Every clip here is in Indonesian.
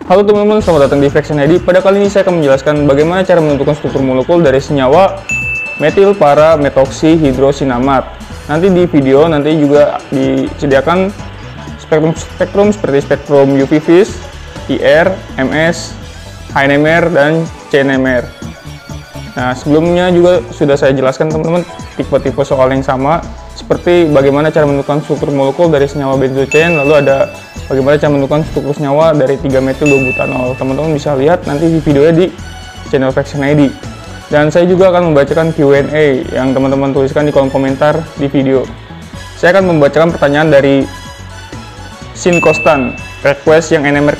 Halo teman-teman, selamat datang di Fraction ID. Pada kali ini saya akan menjelaskan bagaimana cara menentukan struktur molekul dari senyawa metil para metoksihidrosinamat. Nanti di video juga disediakan spektrum seperti spektrum UV-Vis, IR, MS, HNMR, dan CNMR. Nah, sebelumnya juga sudah saya jelaskan teman-teman tipe-tipe soal yang sama, seperti bagaimana cara menentukan struktur molekul dari senyawa benzocain, lalu ada bagaimana cara menentukan struktur senyawa dari 3-metil 2-butanol. Teman-teman bisa lihat nanti di videonya di channel Fraction ID. Dan saya juga akan membacakan Q&A yang teman-teman tuliskan di kolom komentar di video. Saya akan membacakan pertanyaan dari Sin Kostan, request yang NMR.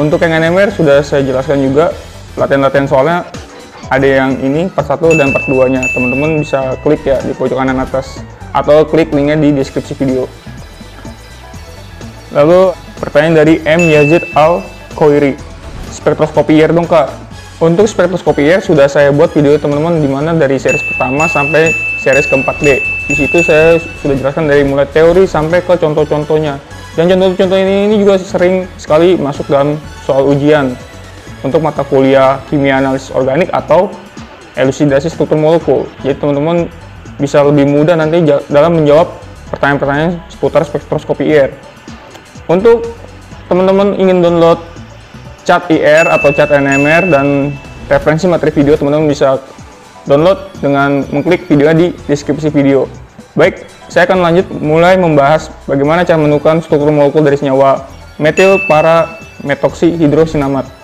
Untuk yang NMR sudah saya jelaskan juga latihan-latihan soalnya. Ada yang ini part 1 dan part 2 nya. Teman-teman bisa klik ya di pojok kanan atas atau klik linknya di deskripsi video. Lalu pertanyaan dari M. Yazid Al-Khoiri, spektroskopi IR dong kak. Untuk spektroskopi IR sudah saya buat video teman-teman, dimana dari series pertama sampai series ke-4D. Di situ saya sudah jelaskan dari mulai teori sampai ke contoh-contohnya. Dan contoh-contoh ini juga sering sekali masuk dalam soal ujian untuk mata kuliah kimia analisis organik atau elusidasi struktur molekul. Jadi teman-teman bisa lebih mudah nanti dalam menjawab pertanyaan-pertanyaan seputar spektroskopi IR. Untuk teman-teman ingin download cat IR atau cat NMR dan referensi materi video, teman-teman bisa download dengan mengklik videonya di deskripsi video. Baik, saya akan lanjut mulai membahas bagaimana cara menentukan struktur molekul dari senyawa metil para metoksihidrosinamat.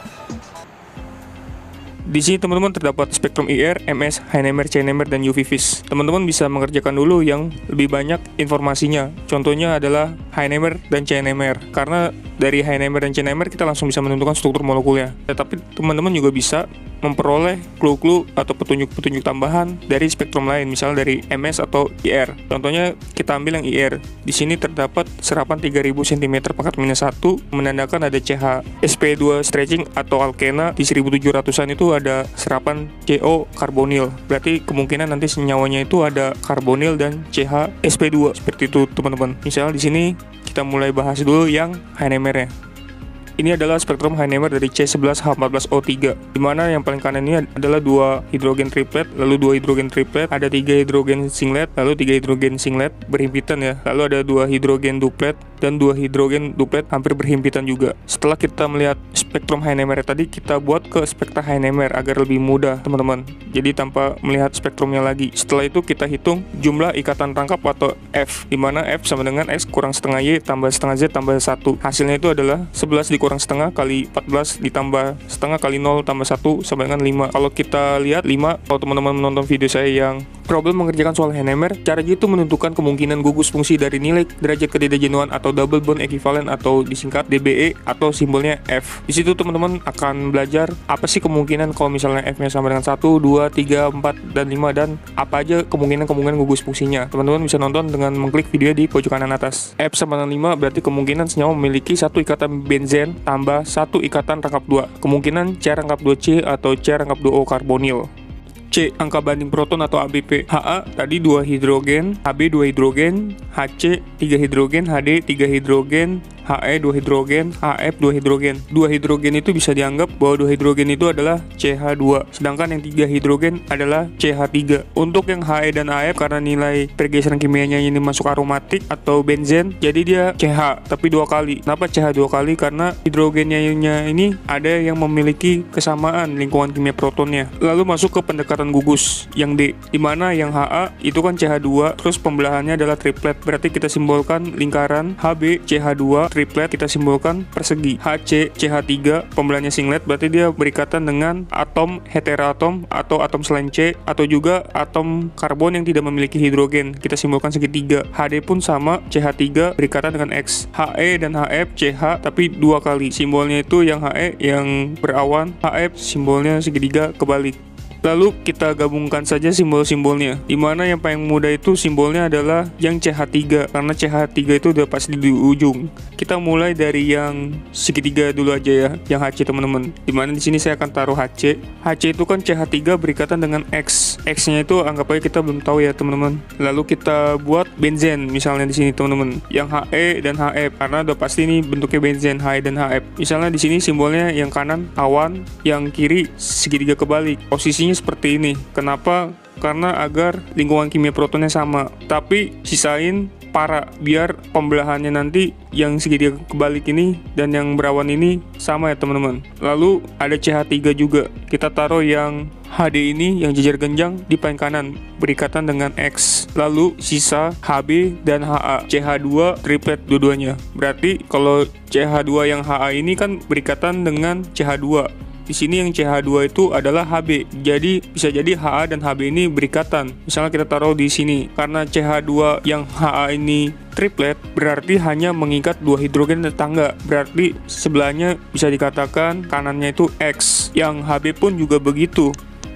Di sini teman-teman terdapat spektrum IR, MS, HNMR, CNMR, dan UV-Vis. Teman-teman bisa mengerjakan dulu yang lebih banyak informasinya. Contohnya adalah HNMR dan CNMR. Karena dari HNMR dan CNMR kita langsung bisa menentukan struktur molekulnya. Tetapi teman-teman juga bisa memperoleh clue-clue atau petunjuk-petunjuk tambahan dari spektrum lain, misalnya dari MS atau IR. Contohnya kita ambil yang IR. Di sini terdapat serapan 3000 cm/-1 menandakan ada CH. sp2 stretching atau alkena di 1700-an itu ada serapan CO karbonil. Berarti kemungkinan nanti senyawanya itu ada karbonil dan CH sp2. Seperti itu teman-teman. Misalnya di sini kita mulai bahas dulu yang HNMR-nya. Ini adalah spektrum HNMR dari C11H14O3, di mana yang paling kanan ini adalah 2 hidrogen triplet, lalu 2 hidrogen triplet, ada 3 hidrogen singlet, lalu 3 hidrogen singlet berhimpitan ya, lalu ada 2 hidrogen duplet, dan 2 hidrogen duplet hampir berhimpitan juga. Setelah kita melihat spektrum HNMR tadi, kita buat ke spektra HNMR agar lebih mudah teman-teman, jadi tanpa melihat spektrumnya lagi. Setelah itu kita hitung jumlah ikatan rangkap atau F, di mana F sama dengan X kurang setengah Y tambah setengah Z tambah 1. Hasilnya itu adalah 11 dikurang setengah kali 14 ditambah setengah kali 0 tambah 1 sama dengan 5. Kalau kita lihat 5, kalau teman-teman menonton video saya yang problem mengerjakan soal HNMR, cara itu menentukan kemungkinan gugus fungsi dari nilai derajat ketidajenuhan atau double bond equivalent atau disingkat DBE atau simbolnya F. Di situ teman-teman akan belajar apa sih kemungkinan kalau misalnya F-nya sama dengan 1, 2, 3, 4, dan 5, dan apa aja kemungkinan gugus fungsinya. Teman-teman bisa nonton dengan mengklik video di pojok kanan atas. F sama dengan 5 berarti kemungkinan senyawa memiliki satu ikatan benzen tambah satu ikatan rangkap 2. Kemungkinan C rangkap 2C atau C rangkap 2O karbonil. C, angka banding proton atau ABP. Ha tadi 2 hidrogen, Hb 2 hidrogen, Hc 3 hidrogen, Hd 3 hidrogen, He 2 hidrogen, Hf 2 hidrogen. 2 hidrogen itu bisa dianggap bahwa 2 hidrogen itu adalah CH2, sedangkan yang 3 hidrogen adalah CH3. Untuk yang He dan Hf, karena nilai pergeseran kimianya ini masuk aromatik atau benzen, jadi dia CH tapi 2 kali. Kenapa CH 2 kali? Karena hidrogennya ini ada yang memiliki kesamaan lingkungan kimia protonnya. Lalu masuk ke pendekatan gugus yang D, dimana yang Ha itu kan CH2, terus pembelahannya adalah triplet. Berarti kita simbolkan lingkaran Hb CH2 triplet kita simbolkan persegi. Hc CH3 pembelahnya singlet, berarti dia berikatan dengan atom heteroatom atau atom selain C, atau juga atom karbon yang tidak memiliki hidrogen, kita simbolkan segitiga. Hd pun sama, CH3 berikatan dengan X. He dan Hf CH tapi 2 kali, simbolnya itu yang He yang berawan, Hf simbolnya segitiga kebalik. Lalu kita gabungkan saja simbol-simbolnya, dimana yang paling mudah itu simbolnya adalah yang CH3, karena CH3 itu udah pasti di ujung. Kita mulai dari yang segitiga dulu aja ya, yang Hc teman-teman. Dimana di sini saya akan taruh Hc. Hc itu kan CH3 berikatan dengan X. X-nya itu anggap aja kita belum tahu ya teman-teman. Lalu kita buat benzen misalnya di sini teman-teman, yang He dan Hf, karena udah pasti ini bentuknya benzen He dan Hf. Misalnya di sini simbolnya yang kanan awan, yang kiri segitiga kebalik. Posisinya seperti ini. Kenapa? Karena agar lingkungan kimia protonnya sama, tapi sisain para biar pembelahannya nanti yang segitiga kebalik ini dan yang berawan ini sama ya teman-teman. Lalu ada CH3 juga, kita taruh yang HD ini yang jejer genjang di paling kanan berikatan dengan X. Lalu sisa HB dan HA, CH2 triplet dua-duanya. Berarti kalau CH2 yang HA ini kan berikatan dengan CH2. Di sini yang CH2 itu adalah Hb. Jadi bisa jadi Ha dan Hb ini berikatan. Misalnya kita taruh di sini. Karena CH2 yang Ha ini triplet, berarti hanya mengikat 2 hidrogen tetangga. Berarti sebelahnya bisa dikatakan kanannya itu X. Yang Hb pun juga begitu.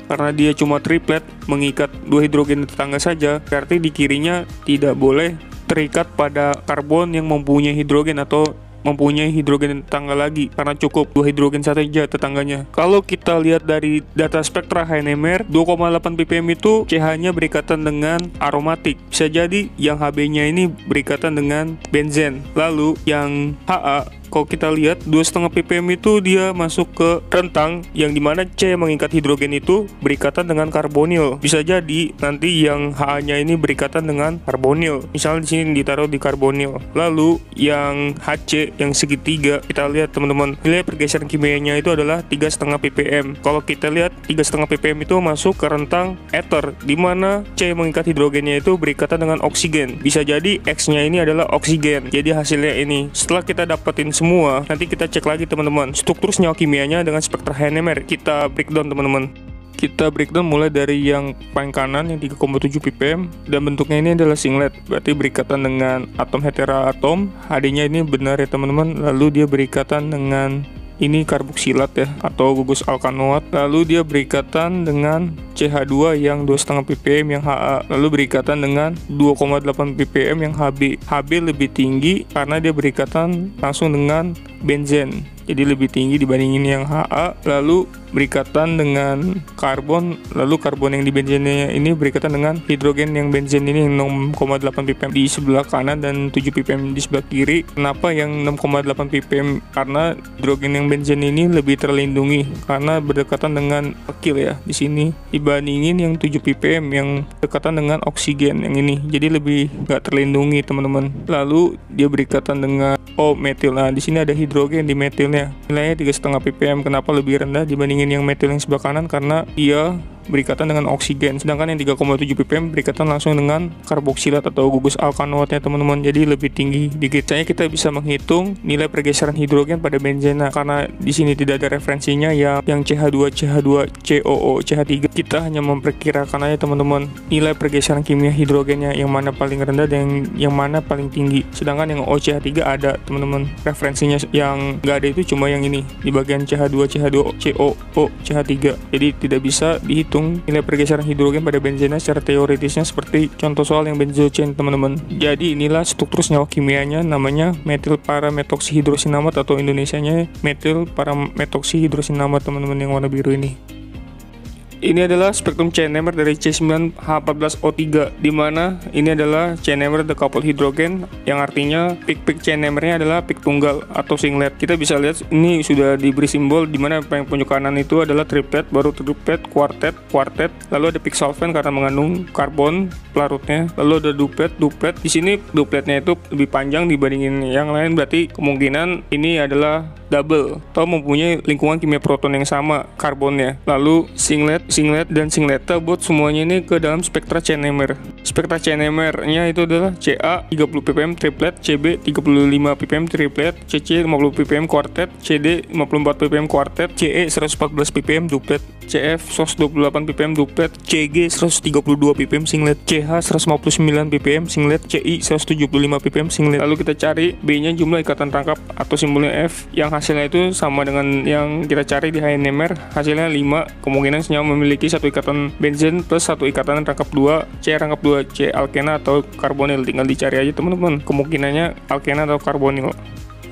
Karena dia cuma triplet mengikat 2 hidrogen tetangga saja, berarti di kirinya tidak boleh terikat pada karbon yang mempunyai hidrogen atau mempunyai hidrogen tetangga lagi, karena cukup 2 hidrogen saja tetangganya. Kalau kita lihat dari data spektra HNMR, 2,8 ppm itu CH-nya berikatan dengan aromatik. Bisa jadi yang Hb-nya ini berikatan dengan benzen. Lalu yang Ha, kalau kita lihat 2,5 ppm itu dia masuk ke rentang yang dimana C mengikat hidrogen itu berikatan dengan karbonil. Bisa jadi nanti yang Ha-nya ini berikatan dengan karbonil. Misalnya di sini ditaruh di karbonil. Lalu yang Hc yang segitiga, kita lihat teman-teman, nilai pergeseran kimianya itu adalah 3,5 ppm. Kalau kita lihat 3,5 ppm itu masuk ke rentang ether, dimana C mengikat hidrogennya itu berikatan dengan oksigen. Bisa jadi X-nya ini adalah oksigen. Jadi hasilnya ini. Setelah kita dapetin semua, nanti kita cek lagi teman-teman struktur senyawa kimianya dengan spektra HNMR. Kita breakdown teman-teman. Kita breakdown mulai dari yang paling kanan yang 3,7 ppm dan bentuknya ini adalah singlet, berarti berikatan dengan atom heteroatom. HD-nya ini benar ya teman-teman. Lalu dia berikatan dengan ini karboksilat ya atau gugus alkanoat. Lalu dia berikatan dengan CH2 yang 2,5 ppm yang Ha. Lalu berikatan dengan 2,8 ppm yang Hb. Hb lebih tinggi karena dia berikatan langsung dengan benzen. Jadi lebih tinggi dibandingin yang Ha. Lalu berikatan dengan karbon, lalu karbon yang di benzennya ini berikatan dengan hidrogen yang benzen ini 6,8 ppm di sebelah kanan dan 7 ppm di sebelah kiri. Kenapa yang 6,8 ppm? Karena hidrogen yang benzen ini lebih terlindungi karena berdekatan dengan alkil ya di sini, dibandingin yang 7 ppm yang berdekatan dengan oksigen yang ini. Jadi lebih nggak terlindungi teman-teman. Lalu dia berikatan dengan metil. Nah di sini ada hidrogen di metilnya, nilainya 3,5 ppm. Kenapa lebih rendah dibandingin yang metil yang sebelah kanan? Karena dia berikatan dengan oksigen, sedangkan yang 3,7 ppm berikatan langsung dengan karboksilat atau gugus alkanoatnya teman-teman, jadi lebih tinggi dikit. Saya kita bisa menghitung nilai pergeseran hidrogen pada benzena karena di sini tidak ada referensinya yang CH2, COO, CH3. Kita hanya memperkirakan aja teman-teman nilai pergeseran kimia hidrogennya yang mana paling rendah dan yang mana paling tinggi. Sedangkan yang OCH3 ada teman-teman referensinya, yang nggak ada itu cuma yang ini di bagian CH2, COO, CH3. Jadi tidak bisa dihitung nilai pergeseran hidrogen pada benzena secara teoritisnya seperti contoh soal yang benzochain teman-teman. Jadi inilah struktur senyawa kimianya, namanya metil para metoksihidrosinamat atau Indonesianya metil para metoksihidrosinamat teman-teman yang warna biru ini. Ini adalah spektrum CNMR dari C9H14O3, di mana ini adalah CNMR decoupled hidrogen, yang artinya peak CNMR-nya adalah peak tunggal atau singlet. Kita bisa lihat ini sudah diberi simbol, di mana yang pojok kanan itu adalah triplet, baru triplet, kuartet, lalu ada peak solvent karena mengandung karbon pelarutnya, lalu ada duplet. Di sini dupletnya itu lebih panjang dibandingin yang lain, berarti kemungkinan ini adalah double atau mempunyai lingkungan kimia proton yang sama karbonnya. Lalu singlet dan singleta buat semuanya ini ke dalam spektra CNMR. spektra CNMR-nya itu adalah Ca 30 ppm triplet, Cb 35 ppm triplet, Cc 50 ppm kuartet, Cd 54 ppm kuartet, Ce 114 ppm duplet, Cf 128 ppm duplet, Cg 132 ppm singlet, Ch 159 ppm singlet, Ci 175 ppm singlet. Lalu kita cari B-nya jumlah ikatan rangkap atau simbolnya F, yang hasilnya itu sama dengan yang kita cari di HNMR, hasilnya 5. Kemungkinan senyawa memiliki satu ikatan benzen plus satu ikatan rangkap 2, C rangkap 2, C alkena atau karbonil. Tinggal dicari aja teman-teman, kemungkinannya alkena atau karbonil.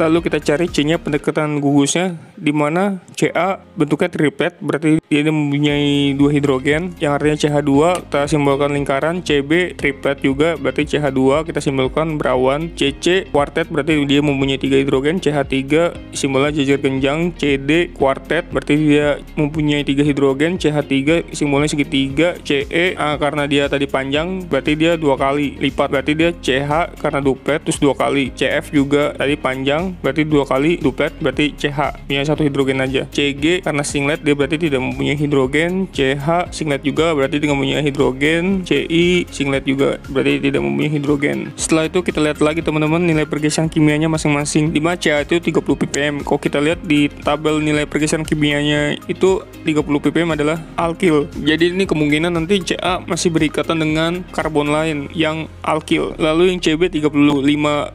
Lalu kita cari C-nya pendekatan gugusnya, di mana Ca bentuknya triplet, berarti dia mempunyai 2 hidrogen, yang artinya CH2 kita simbolkan lingkaran, Cb triplet juga, berarti CH2 kita simbolkan berawan, Cc kuartet, berarti dia mempunyai 3 hidrogen, CH3 simbolnya jajar genjang, Cd kuartet, berarti dia mempunyai 3 hidrogen, CH3 simbolnya segitiga, Ce karena dia tadi panjang, berarti dia 2 kali lipat, berarti dia CH karena duplet terus 2 kali, Cf juga tadi panjang, berarti 2 kali duplet, berarti CH punya 1 hidrogen aja. Cg karena singlet dia berarti tidak mempunyai hidrogen, Ch singlet juga berarti tidak mempunyai hidrogen, Ci singlet juga berarti tidak mempunyai hidrogen. Setelah itu kita lihat lagi teman-teman nilai pergeseran kimianya masing-masing. Di Ca itu 30 ppm. Kalau kita lihat di tabel nilai pergeseran kimianya itu 30 ppm adalah alkil. Jadi ini kemungkinan nanti Ca masih berikatan dengan karbon lain yang alkil. Lalu yang Cb 35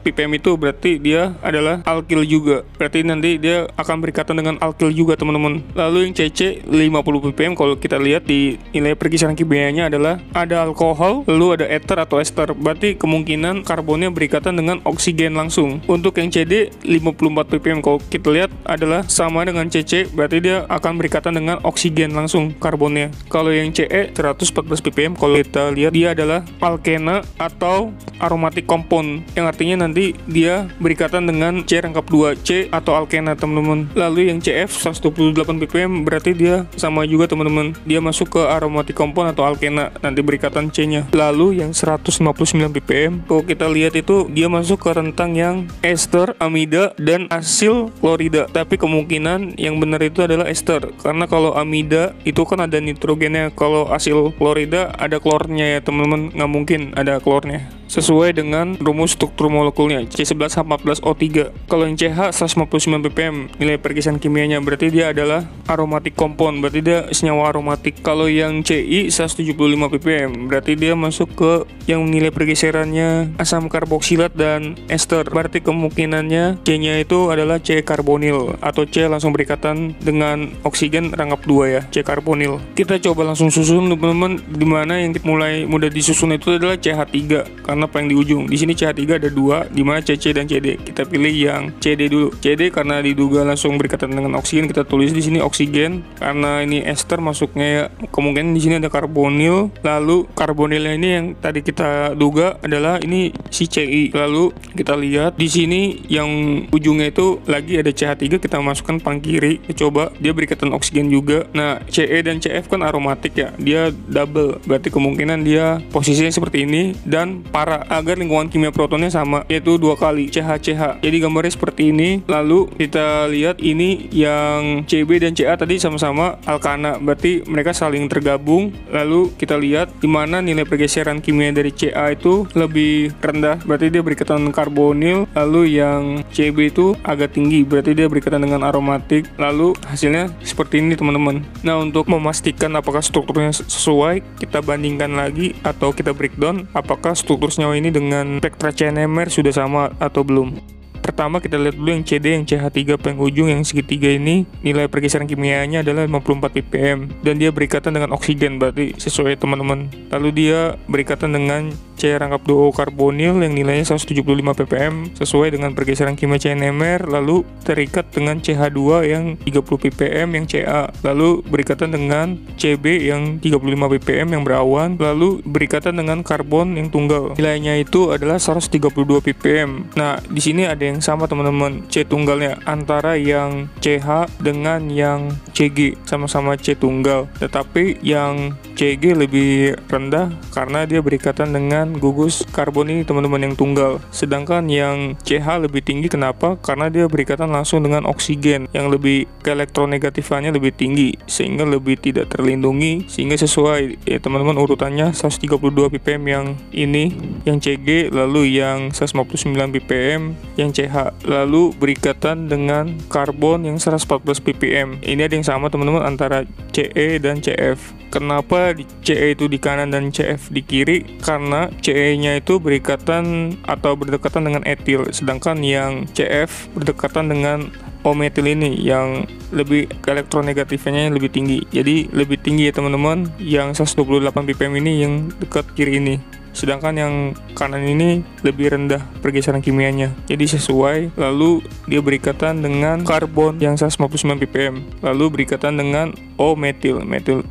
ppm itu berarti dia adalah alkil juga, berarti nanti dia akan berikatan dengan alkil juga teman-teman. Lalu yang Cc 50 ppm, kalau kita lihat di nilai pergeseran kimianya adalah ada alkohol, lalu ada ether atau ester, berarti kemungkinan karbonnya berikatan dengan oksigen langsung. Untuk yang Cd 54 ppm, kalau kita lihat adalah sama dengan Cc, berarti dia akan berikatan dengan oksigen langsung karbonnya. Kalau yang Ce 114 ppm, kalau kita lihat dia adalah alkena atau aromatic compound, yang artinya nanti dia berikatan dengan C rangkap 2C atau alkena teman-teman. Lalu yang Cf 128 ppm berarti dia sama juga teman-teman, dia masuk ke aromatic compound atau alkena, nanti berikatan C-nya. Lalu yang 159 ppm kalau kita lihat itu dia masuk ke rentang yang ester, amida, dan asil klorida, tapi kemungkinan yang benar itu adalah ester, karena kalau amida itu kan ada nitrogennya, kalau asil klorida ada klornya ya teman-teman, nggak mungkin ada klornya. Sesuai dengan rumus struktur molekulnya C11H14O3. Kalau yang CH 159 ppm nilai pergeseran kimianya berarti dia adalah aromatic compound, berarti dia senyawa aromatik. Kalau yang Ci 175 ppm berarti dia masuk ke yang nilai pergeserannya asam karboksilat dan ester, berarti kemungkinannya C-nya itu adalah C karbonil atau C langsung berikatan dengan oksigen rangkap 2 ya, C karbonil. Kita coba langsung susun teman-teman, dimana yang mulai mudah disusun itu adalah CH3 karena paling di ujung. Di sini CH3 ada 2, di mana Cc dan Cd. Kita pilih yang Cd dulu. Cd karena diduga langsung berikatan dengan oksigen, kita tulis di sini oksigen. Karena ini ester masuknya, kemungkinan di sini ada karbonil. Lalu karbonilnya ini yang tadi kita duga adalah ini si Ci. Lalu kita lihat di sini yang ujungnya itu lagi ada CH3, kita masukkan paling kiri. Kita coba dia berikatan oksigen juga. Nah, Ce dan Cf kan aromatik ya, dia double. Berarti kemungkinan dia posisinya seperti ini dan agar lingkungan kimia protonnya sama, yaitu 2 kali CH-CH. Jadi gambarnya seperti ini. Lalu kita lihat ini yang Cb dan Ca tadi sama-sama alkana, berarti mereka saling tergabung. Lalu kita lihat di mana nilai pergeseran kimia dari Ca itu lebih rendah, berarti dia berikatan karbonil. Lalu yang Cb itu agak tinggi, berarti dia berikatan dengan aromatik. Lalu hasilnya seperti ini teman-teman. Nah, untuk memastikan apakah strukturnya sesuai, kita bandingkan lagi atau kita breakdown apakah struktur senyawa ini dengan spektra CNMR sudah sama atau belum. Pertama kita lihat dulu yang Cd, yang CH3 paling ujung yang segitiga ini, nilai pergeseran kimianya adalah 54 ppm dan dia berikatan dengan oksigen, berarti sesuai teman-teman. Lalu dia berikatan dengan C rangkap 2O karbonil yang nilainya 175 ppm sesuai dengan pergeseran kimia CNMR, lalu terikat dengan CH2 yang 30 ppm yang Ca, lalu berikatan dengan Cb yang 35 ppm yang berawan, lalu berikatan dengan karbon yang tunggal. Nilainya itu adalah 132 ppm. Nah, di sini ada yang sama teman-teman, C tunggalnya antara yang CH dengan yang CG, sama-sama C tunggal. Tetapi yang CG lebih rendah karena dia berikatan dengan gugus karbon ini teman-teman yang tunggal. Sedangkan yang CH lebih tinggi, kenapa? Karena dia berikatan langsung dengan oksigen yang lebih keelektronegatifannya lebih tinggi sehingga lebih tidak terlindungi, sehingga sesuai ya teman-teman urutannya 132 ppm yang ini yang CG, lalu yang 159 ppm yang CH, lalu berikatan dengan karbon yang 114 ppm. Ini ada yang sama teman-teman antara CE dan CF. Kenapa CE itu di kanan dan CF di kiri? Karena CE-nya itu berikatan atau berdekatan dengan etil, sedangkan yang CF berdekatan dengan O-metil ini yang lebih elektronegatifnya lebih tinggi. Jadi lebih tinggi ya teman-teman, yang 128 ppm ini yang dekat kiri ini. Sedangkan yang kanan ini lebih rendah pergeseran kimianya. Jadi sesuai, lalu dia berikatan dengan karbon yang 159 ppm. Lalu berikatan dengan O-metil.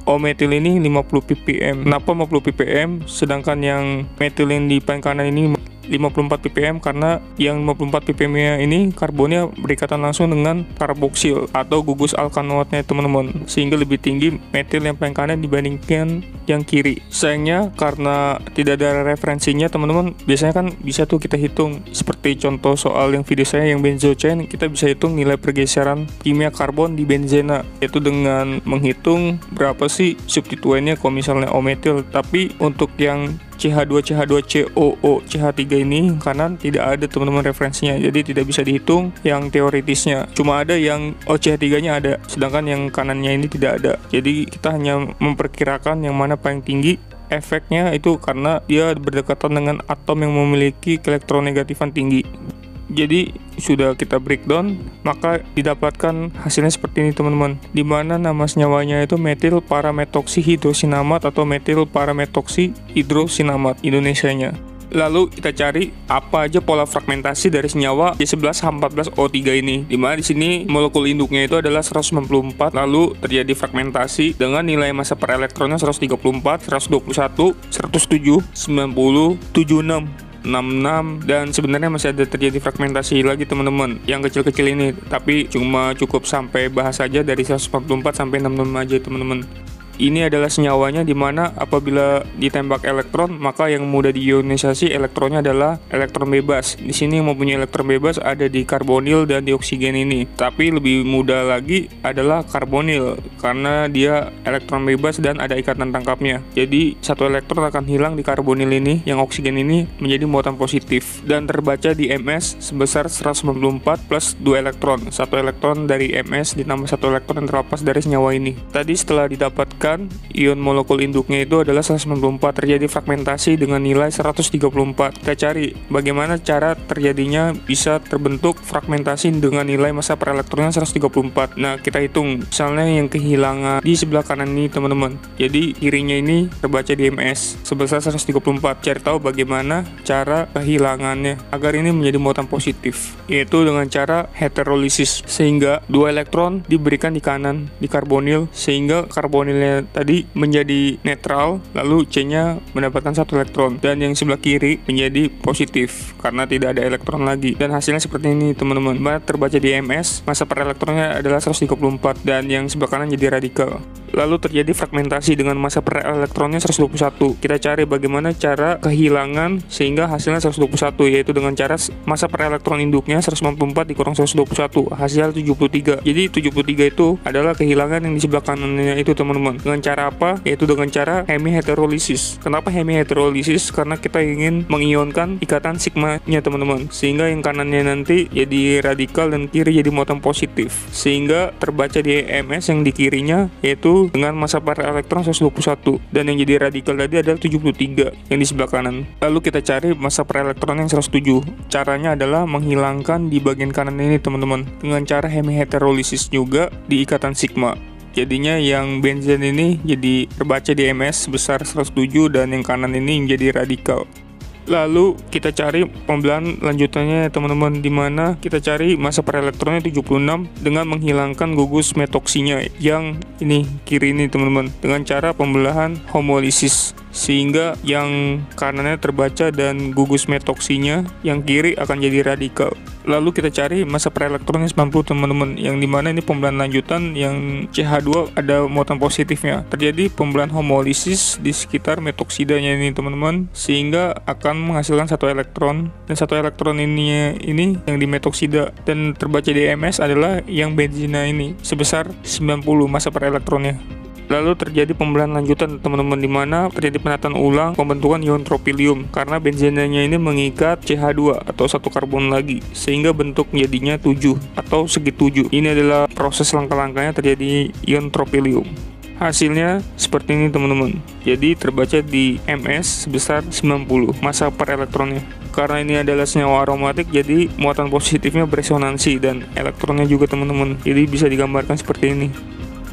O-metil ini 50 ppm. Kenapa 50 ppm? Sedangkan yang metil yang di paling kanan ini 54 ppm karena yang 54 ppm ini karbonnya berikatan langsung dengan karboksil atau gugus alkanoatnya teman-teman, sehingga lebih tinggi metil yang paling kanan dibandingkan yang kiri. Sayangnya karena tidak ada referensinya teman-teman, biasanya kan bisa tuh kita hitung seperti contoh soal yang video saya yang benzocain, kita bisa hitung nilai pergeseran kimia karbon di benzena, yaitu dengan menghitung berapa sih substituennya kalau misalnya O-metil. Tapi untuk yang CH2, CH2COO, CH3 ini kanan tidak ada teman-teman referensinya, jadi tidak bisa dihitung yang teoritisnya. Cuma ada yang CH3-nya ada, sedangkan yang kanannya ini tidak ada. Jadi kita hanya memperkirakan yang mana paling tinggi. Efeknya itu karena dia berdekatan dengan atom yang memiliki keelektronegatifan tinggi. Jadi sudah kita breakdown, maka didapatkan hasilnya seperti ini teman-teman, dimana nama senyawanya itu metil parametoksi hidrosinamat atau metil parametoksi hidrosinamat Indonesianya. Lalu kita cari apa aja pola fragmentasi dari senyawa C11H14O3 ini, dimana di sini molekul induknya itu adalah 194, lalu terjadi fragmentasi dengan nilai massa per elektronnya 134, 121, 107, 90, 76, 66, dan sebenarnya masih ada terjadi fragmentasi lagi teman-teman yang kecil-kecil ini, tapi cuma cukup sampai bahas aja dari 144 sampai 66 aja teman-teman. Ini adalah senyawanya, dimana apabila ditembak elektron maka yang mudah diionisasi elektronnya adalah elektron bebas. Di sini yang mempunyai elektron bebas ada di karbonil dan di oksigen ini. Tapi lebih mudah lagi adalah karbonil karena dia elektron bebas dan ada ikatan tangkapnya. Jadi satu elektron akan hilang di karbonil ini, yang oksigen ini menjadi muatan positif dan terbaca di Ms sebesar 194 plus 2 elektron. Satu elektron dari Ms ditambah satu elektron yang terlepas dari senyawa ini. Tadi setelah didapatkan ion molekul induknya itu adalah 194, terjadi fragmentasi dengan nilai 134. Kita cari bagaimana cara terjadinya bisa terbentuk fragmentasi dengan nilai massa per elektronnya 134. Nah, kita hitung misalnya yang kehilangan di sebelah kanan ini teman-teman. Jadi kirinya ini terbaca di Ms sebesar 134. Cari tahu bagaimana cara kehilangannya agar ini menjadi muatan positif, yaitu dengan cara heterolisis, sehingga dua elektron diberikan di kanan di karbonil sehingga karbonilnya tadi menjadi netral, lalu C-nya mendapatkan satu elektron, dan yang sebelah kiri menjadi positif karena tidak ada elektron lagi. Dan hasilnya seperti ini teman-teman, terbaca di Ms, massa per elektronnya adalah 134 dan yang sebelah kanan jadi radikal. Lalu terjadi fragmentasi dengan massa per elektronnya 121. Kita cari bagaimana cara kehilangan sehingga hasilnya 121, yaitu dengan cara massa per elektron induknya 194 dikurang 121, hasil 73. Jadi 73 itu adalah kehilangan yang di sebelah kanannya itu teman-teman. Dengan cara apa? Yaitu dengan cara hemiheterolisis. Kenapa hemiheterolisis? Karena kita ingin mengionkan ikatan sigmanya teman-teman, sehingga yang kanannya nanti jadi radikal dan kiri jadi muatan positif, sehingga terbaca di Ms yang di kirinya yaitu dengan massa per elektron 121, dan yang jadi radikal tadi adalah 73 yang di sebelah kanan. Lalu kita cari massa per elektron yang 107. Caranya adalah menghilangkan di bagian kanan ini teman-teman, dengan cara hemiheterolisis juga di ikatan sigma. Jadinya yang benzen ini jadi terbaca di Ms sebesar 107 dan yang kanan ini menjadi radikal. Lalu kita cari pembelahan lanjutannya teman-teman, dimana kita cari massa per elektronnya 76 dengan menghilangkan gugus metoksinya yang ini kiri ini teman-teman, dengan cara pembelahan homolisis, sehingga yang kanannya terbaca dan gugus metoksinya yang kiri akan jadi radikal. Lalu kita cari massa per elektronnya 90 teman-teman, yang dimana ini pembelahan lanjutan yang CH2 ada muatan positifnya. Terjadi pembelahan homolisis di sekitar metoksidanya ini teman-teman, sehingga akan menghasilkan satu elektron, dan satu elektron ini yang di metoksida, dan terbaca di MS adalah yang benzina ini sebesar 90 massa per elektronnya. Lalu terjadi pembelahan lanjutan teman-teman, dimana terjadi penataan ulang pembentukan ion tropilium karena benzenanya ini mengikat CH2 atau satu karbon lagi, sehingga bentuk jadinya 7 atau segi 7. Ini adalah proses langkah-langkahnya terjadi ion tropilium. Hasilnya seperti ini teman-teman. Jadi terbaca di MS sebesar 90 massa per elektronnya. Karena ini adalah senyawa aromatik, jadi muatan positifnya beresonansi dan elektronnya juga teman-teman. Jadi bisa digambarkan seperti ini.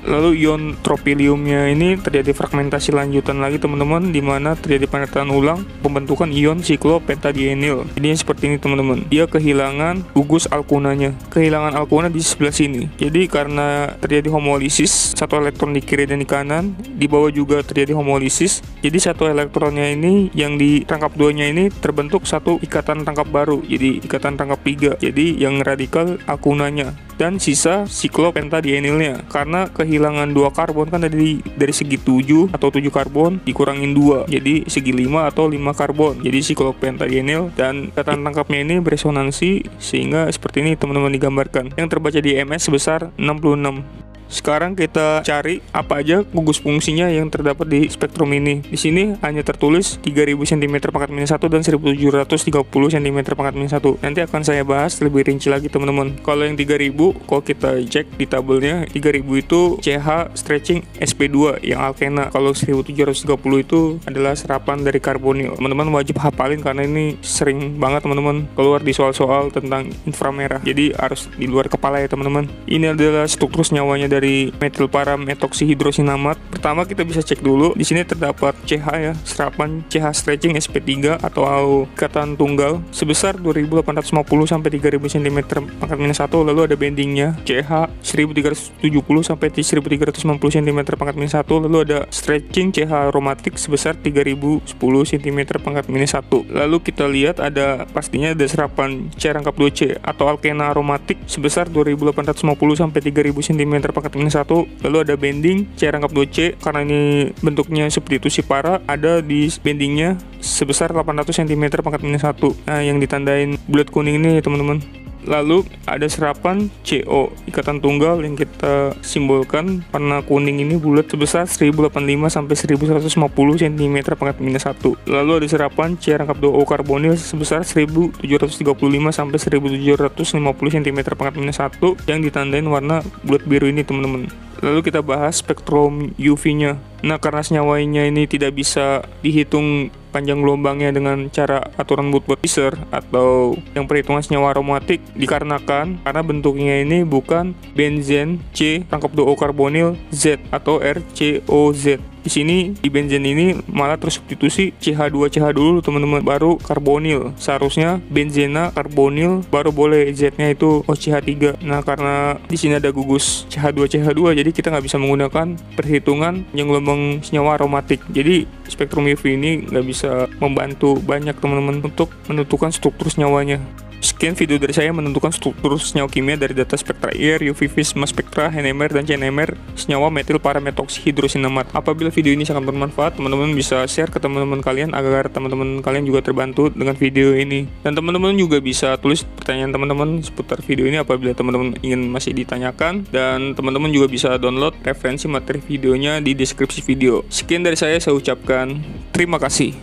Lalu ion tropiliumnya ini terjadi fragmentasi lanjutan lagi teman-teman, dimana terjadi penataan ulang pembentukan ion siklopentadienil. Ini seperti ini teman-teman. Dia kehilangan gugus alkunanya. Kehilangan alkuna di sebelah sini. Jadi karena terjadi homolisis, satu elektron di kiri dan di kanan, di bawah juga terjadi homolisis. Jadi satu elektronnya ini yang di rangkap 2-nya ini terbentuk satu ikatan rangkap baru. Jadi ikatan rangkap 3. Jadi yang radikal alkunanya. Dan sisa siklopentadienilnya, karena kehilangan 2 karbon kan dari segi 7 atau 7 karbon dikurangin 2 jadi segi 5 atau 5 karbon, jadi siklopentadienil, dan ikatan tangkapnya ini beresonansi, sehingga seperti ini teman-teman digambarkan, yang terbaca di MS sebesar 66. Sekarang kita cari apa aja gugus fungsinya yang terdapat di spektrum ini. Di sini hanya tertulis 3000 cm/-1 dan 1730 cm/-1. Nanti akan saya bahas lebih rinci lagi teman-teman. Kalau yang 3000, kalau kita cek di tabelnya, 3000 itu CH stretching sp2 yang alkena. Kalau 1730 itu adalah serapan dari karbonil. Teman-teman wajib hafalin karena ini sering banget teman-teman keluar di soal-soal tentang inframerah. Jadi harus di luar kepala ya teman-teman. Ini adalah struktur senyawanya dari metil para metoksihidrosinamat. Pertama kita bisa cek dulu. Di sini terdapat CH ya, serapan CH stretching sp3 atau ikatan tunggal sebesar 2850 sampai 3000 cm/-1. Lalu ada bendingnya CH 1370 sampai 1390 cm/-1. Lalu ada stretching CH aromatik sebesar 3010 cm/-1. Lalu kita lihat ada pastinya ada serapan C rangkap 2C atau alkena aromatik sebesar 2850 sampai 3000 cm/-1. Lalu ada bending C rangkap 2C, karena ini bentuknya seperti itu si para, ada di bendingnya sebesar 800 cm/-1. Nah, yang ditandain bulat kuning ini teman-teman. Lalu ada serapan CO ikatan tunggal yang kita simbolkan warna kuning ini bulat sebesar 1085 sampai 1150 cm/-1. Lalu ada serapan C rangkap 2O karbonil sebesar 1735 sampai 1750 cm/-1 yang ditandain warna bulat biru ini teman-teman. Lalu kita bahas spektrum UV-nya. Nah, karena senyawanya ini tidak bisa dihitung panjang gelombangnya dengan cara aturan Woodward-Visser atau yang perhitungan senyawa aromatik, dikarenakan karena bentuknya ini bukan benzen C rangkap 2O karbonil Z atau RCOZ. Di sini di benzen ini malah tersubstitusi CH2CH dulu teman-teman, baru karbonil. Seharusnya benzena karbonil baru boleh Z-nya itu OCH3. Nah, karena di sini ada gugus CH2CH2, jadi kita nggak bisa menggunakan perhitungan yang gelombang senyawa aromatik. Jadi spektrum UV ini nggak bisa membantu banyak teman-teman untuk menentukan struktur senyawanya. Sekian video dari saya menentukan struktur senyawa kimia dari data spektra IR, UV-Vis, mass spektra, NMR, dan CNMR senyawa metil para metoksihidrosinamat. Apabila video ini sangat bermanfaat, teman-teman bisa share ke teman-teman kalian agar teman-teman kalian juga terbantu dengan video ini. Dan teman-teman juga bisa tulis pertanyaan teman-teman seputar video ini apabila teman-teman ingin masih ditanyakan. Dan teman-teman juga bisa download referensi materi videonya di deskripsi video. Sekian dari saya ucapkan terima kasih.